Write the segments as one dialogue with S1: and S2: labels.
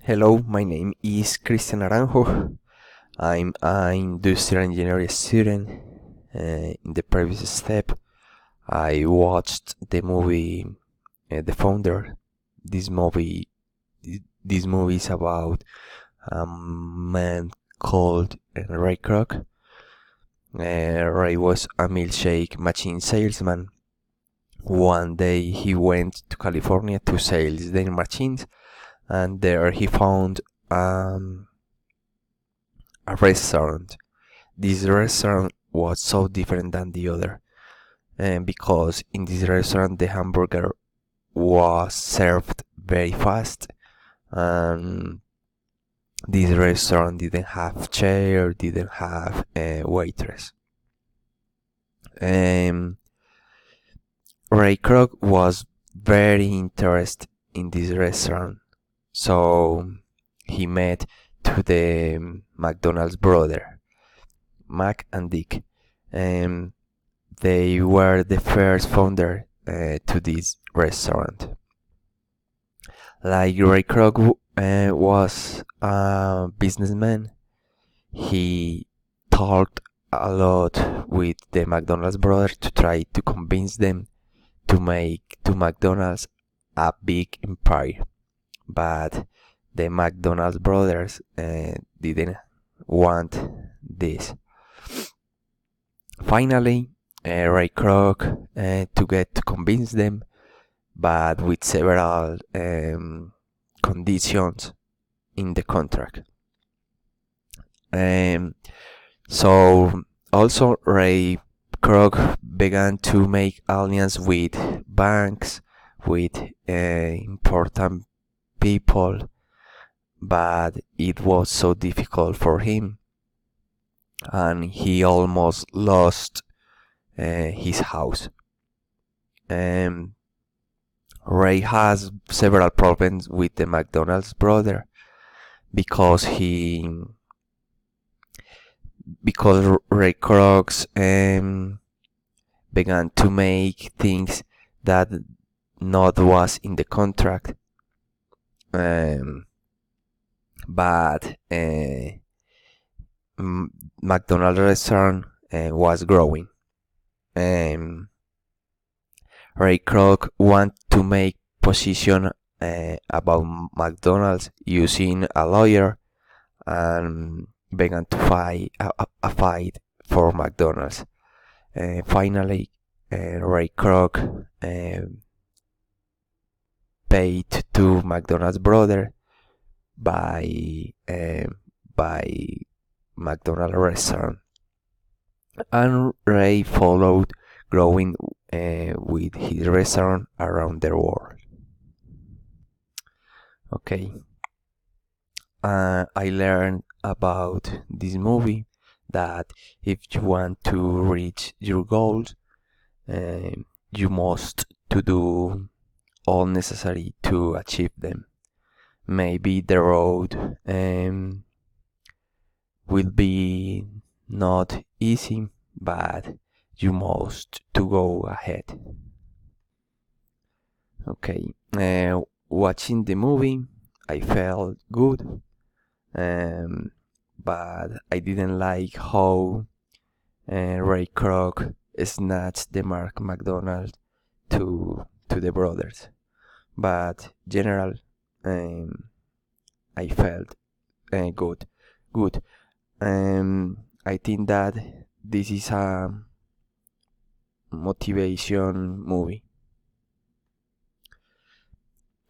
S1: Hello, my name is Cristian Naranjo. I'm an industrial engineering student. In the previous step, I watched the movie The Founder. This movie, this movie is about a man called Ray Kroc. Ray was a milkshake machine salesman. One day he went to California to sell their machines, and there he found a restaurant. This restaurant was so different than the other, and because in this restaurant the hamburger was served very fast, and this restaurant didn't have chair, didn't have a waitress. Ray Kroc was very interested in this restaurant, so he met to the McDonald's brother, Mac and Dick. They were the first founder to this restaurant. Like Ray Kroc was a businessman, he talked a lot with the McDonald's brother to try to convince them to make to McDonald's a big empire. But the McDonald's brothers didn't want this. Finally, Ray Kroc to get to convince them, but with several conditions in the contract. So also Ray Kroc began to make alliance with banks, with important people, but it was so difficult for him, and he almost lost his house. Ray has several problems with the McDonald's brother because Ray Kroc began to make things that not was in the contract, but McDonald's restaurant was growing. Ray Kroc want to make position about McDonald's using a lawyer, and began to fight a fight for McDonald's. Finally, Ray Kroc paid to McDonald's brother by McDonald's restaurant, and Ray followed, growing with his restaurant around the world. Okay, I learned about this movie that if you want to reach your goals, you must to do all necessary to achieve them. Maybe the road will be not easy, but you must to go ahead. Okay, watching the movie, I felt good, but I didn't like how Ray Kroc snatched the Mark McDonald to the brothers. But general, I felt good. I think that this is a motivation movie.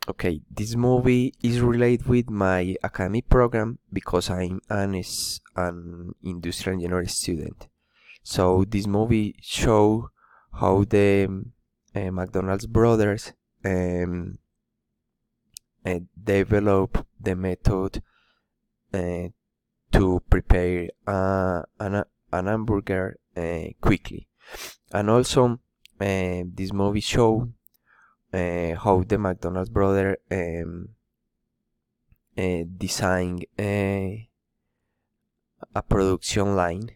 S1: Okay, this movie is related with my academic program because I'm an industrial engineering student. So this movie show how the McDonald's brothers develop the method to prepare an hamburger quickly, and also this movie show how the McDonald's brother design a production line